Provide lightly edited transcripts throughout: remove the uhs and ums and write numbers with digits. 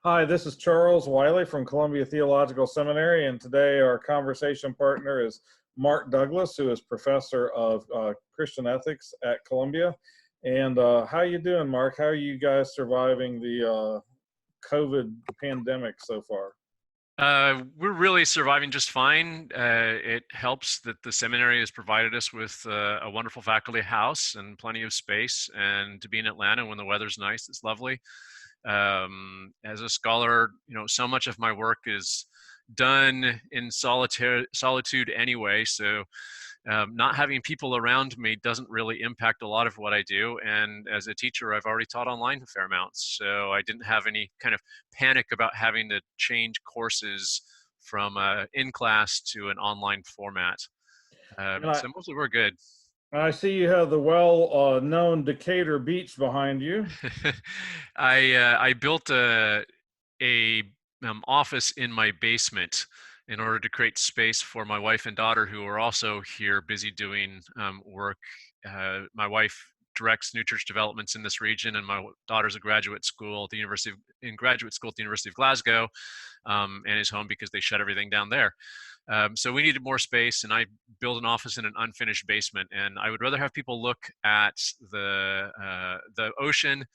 Hi, this is Charles Wiley from Columbia Theological Seminary, and today our conversation partner is Mark Douglas, who is professor of Christian ethics at Columbia. And how you doing, Mark? How are you guys surviving the COVID pandemic so far? We're really surviving just fine. It helps that the seminary has provided us with a wonderful faculty house and plenty of space. And to be in Atlanta when the weather's nice, it's lovely. As a scholar, so much of my work is done in solitude anyway. So not having people around me doesn't really impact a lot of what I do. And as a teacher, I've already taught online a fair amount. So I didn't have any kind of panic about having to change courses from in class to an online format. And I, So mostly we're good. I see you have the well-known Decatur Beach behind you. I built a office in my basement in order to create space for my wife and daughter, who are also here busy doing work. My wife directs new church developments in this region, and my daughter's a graduate school at the graduate school at the University of Glasgow, and is home because they shut everything down there. So we needed more space, and I built an office in an unfinished basement. And I would rather have people look at the ocean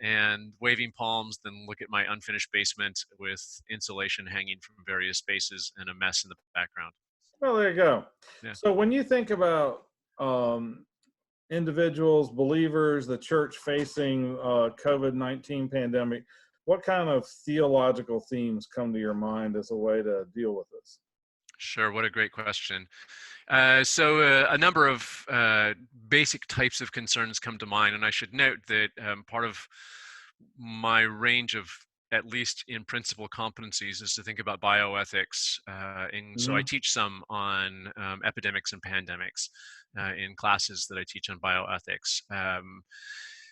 and waving palms than look at my unfinished basement with insulation hanging from various spaces and a mess in the background. Well, there you go. Yeah. So when you think about um, individuals, believers, the church facing COVID-19 pandemic, what kind of theological themes come to your mind as a way to deal with this? Sure. What a great question. A number of basic types of concerns come to mind, and I should note that part of my range of, at least in principle, competencies is to think about bioethics. And so I Hmm. teach some on epidemics and pandemics in classes that I teach on bioethics.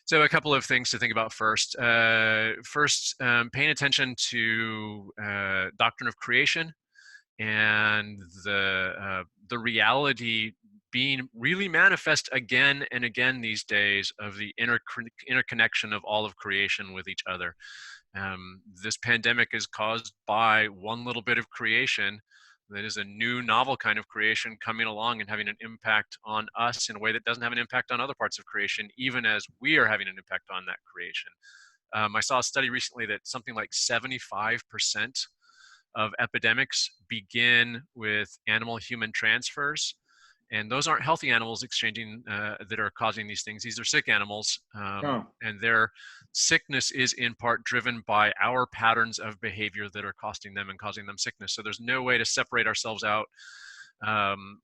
So a couple of things to think about first. Paying attention to doctrine of creation and the reality being really manifest again and again these days of the interconnection of all of creation with each other. This pandemic is caused by one little bit of creation that is a new novel kind of creation coming along and having an impact on us in a way that doesn't have an impact on other parts of creation, even as we are having an impact on that creation. I saw a study recently that something like 75% of epidemics begin with animal-human transfers, and those aren't healthy animals exchanging that are causing these things. These are sick animals, Huh. and their sickness is in part driven by our patterns of behavior that are costing them and causing them sickness. So there's no way to separate ourselves out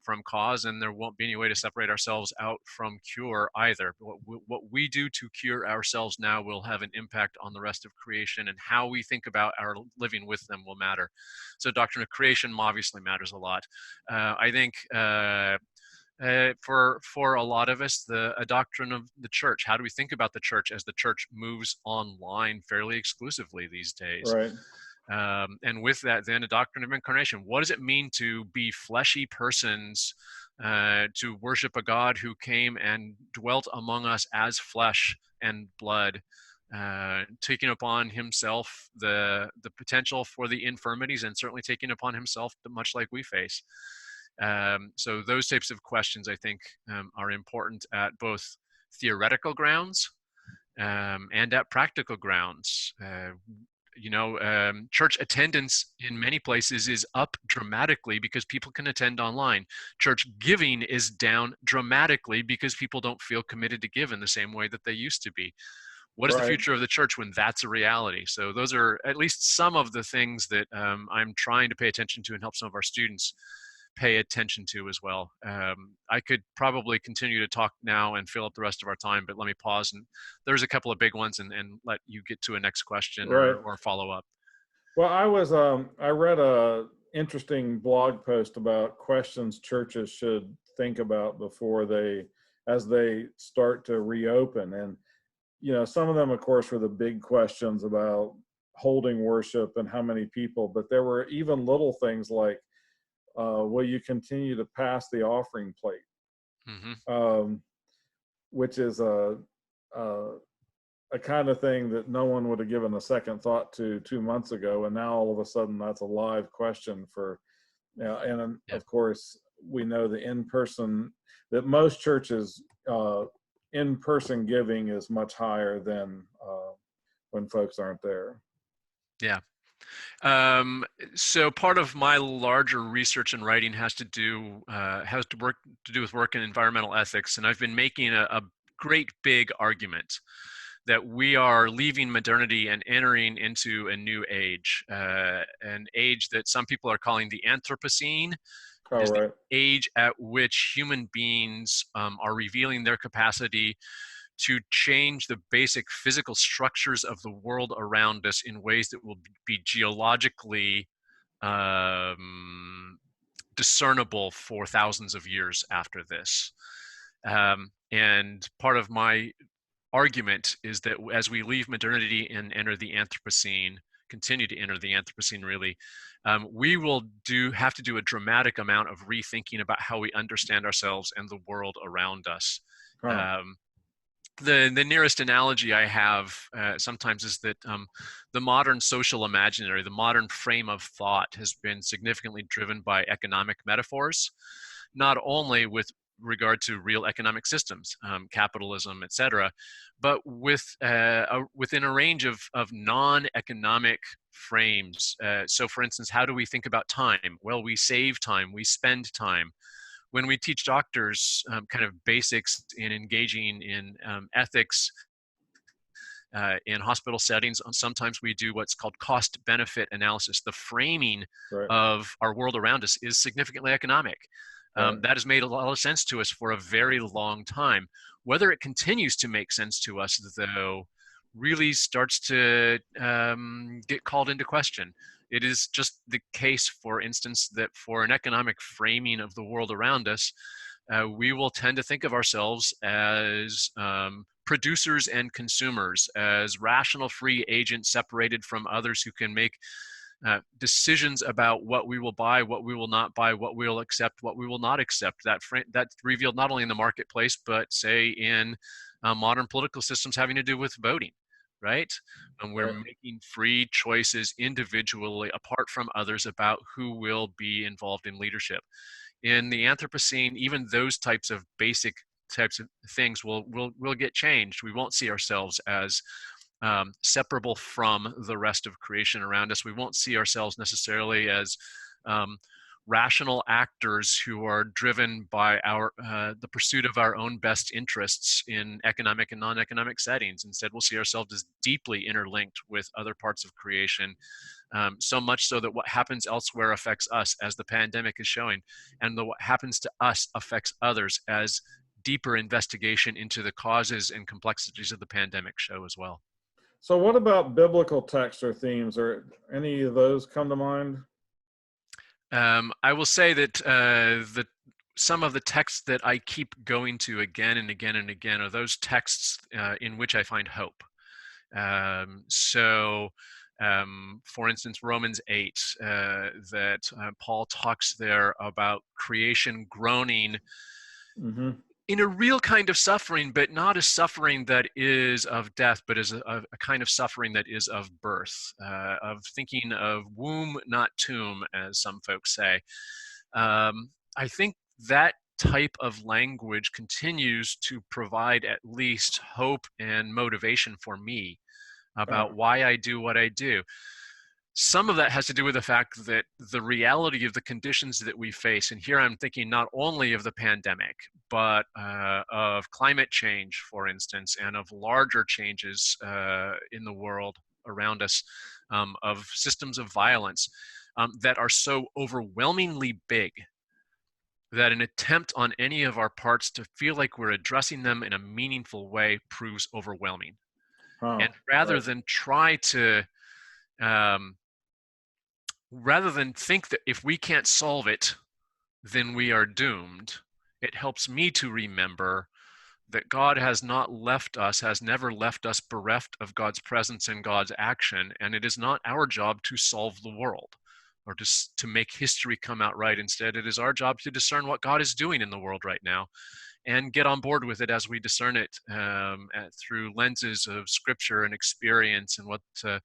from cause, and there won't be any way to separate ourselves out from cure either. What we do to cure ourselves now will have an impact on the rest of creation, and how we think about our living with them will matter. So doctrine of creation obviously matters a lot. I think for a lot of us, a doctrine of the church. How do we think about the church as the church moves online fairly exclusively these days? Right. And with that, then a doctrine of incarnation. What does it mean to be fleshy persons, to worship a God who came and dwelt among us as flesh and blood, taking upon himself the potential for the infirmities, and certainly taking upon himself much like we face. So those types of questions, I think, are important at both theoretical grounds and at practical grounds. Church attendance in many places is up dramatically because people can attend online. Church giving is down dramatically because people don't feel committed to give in the same way that they used to be. What is the Right. future of the church when that's a reality? So those are at least some of the things that I'm trying to pay attention to and help some of our students pay attention to as well. I could probably continue to talk now and fill up the rest of our time, but let me pause. And there's a couple of big ones, and let you get to a next question Right. or follow up. Well, I read a interesting blog post about questions churches should think about before as they start to reopen. And, some of them, of course, were the big questions about holding worship and how many people, but there were even little things like, will you continue to pass the offering plate? Hmm. Um, which is a a kind of thing that no one would have given a second thought to 2 months ago, and now all of a sudden that's a live question for, and Yeah. of course we know the in-person, that most churches, in-person giving is much higher than when folks aren't there. Yeah. Um, so part of my larger research and writing has to do with work in environmental ethics, and I've been making a great big argument that we are leaving modernity and entering into a new age, an age that some people are calling the Anthropocene. It Oh, is the right. age at which human beings are revealing their capacity to change the basic physical structures of the world around us in ways that will be geologically um, discernible for thousands of years after this. And part of my argument is that as we leave modernity and enter the Anthropocene, continue to enter the Anthropocene really, we will have to do a dramatic amount of rethinking about how we understand ourselves and the world around us. Huh. Um, the nearest analogy I have sometimes is that the modern social imaginary, the modern frame of thought, has been significantly driven by economic metaphors, not only with regard to real economic systems, capitalism, etc., but within a range of non-economic frames. So, for instance, how do we think about time? Well, we save time, we spend time. When we teach doctors kind of basics in engaging in ethics in hospital settings, sometimes we do what's called cost benefit analysis. The framing Right. of our world around us is significantly economic. Right. That has made a lot of sense to us for a very long time. Whether it continues to make sense to us, though, really starts to get called into question. It is just the case, for instance, that for an economic framing of the world around us, we will tend to think of ourselves as producers and consumers, as rational free agents separated from others who can make decisions about what we will buy, what we will not buy, what we will accept, what we will not accept. That's revealed not only in the marketplace, but say in modern political systems having to do with voting, right? And we're Right. making free choices individually apart from others about who will be involved in leadership. In the Anthropocene, even those types of basic types of things will get changed. We won't see ourselves as separable from the rest of creation around us. We won't see ourselves necessarily as rational actors who are driven by the pursuit of our own best interests in economic and non-economic settings. Instead, we'll see ourselves as deeply interlinked with other parts of creation, so much so that what happens elsewhere affects us, as the pandemic is showing, and what happens to us affects others, as deeper investigation into the causes and complexities of the pandemic show as well. So what about biblical texts or themes, or any of those come to mind? I will say that some of the texts that I keep going to again and again and again are those texts in which I find hope. For instance, Romans 8, that Paul talks there about creation groaning Mm-hmm. in a real kind of suffering, but not a suffering that is of death, but as a kind of suffering that is of birth, of thinking of womb, not tomb, as some folks say. I think that type of language continues to provide at least hope and motivation for me about why I do what I do. Some of that has to do with the fact that the reality of the conditions that we face, and here I'm thinking not only of the pandemic, but of climate change, for instance, and of larger changes in the world around us, of systems of violence that are so overwhelmingly big that an attempt on any of our parts to feel like we're addressing them in a meaningful way proves overwhelming. Huh. And rather Right. than try to um, rather than think that if we can't solve it, then we are doomed, it helps me to remember that God has not left us, has never left us bereft of God's presence and God's action, and it is not our job to solve the world or to make history come out right. Instead, it is our job to discern what God is doing in the world right now and get on board with it as we discern it through lenses of scripture and experience and what the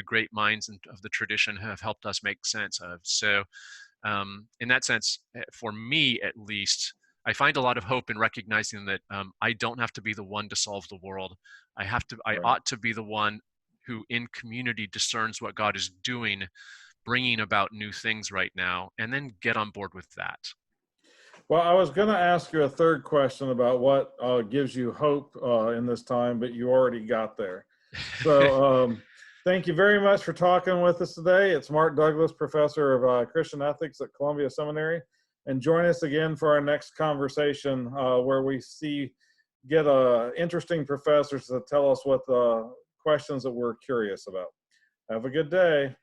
great minds of the tradition have helped us make sense of. So in that sense, for me at least, I find a lot of hope in recognizing that I don't have to be the one to solve the world. I Right. ought to be the one who in community discerns what God is doing, bringing about new things right now, and then get on board with that. Well, I was going to ask you a third question about what gives you hope in this time, but you already got there. So thank you very much for talking with us today. It's Mark Douglas, professor of Christian ethics at Columbia Seminary. And join us again for our next conversation where we get interesting professors to tell us what the questions that we're curious about. Have a good day.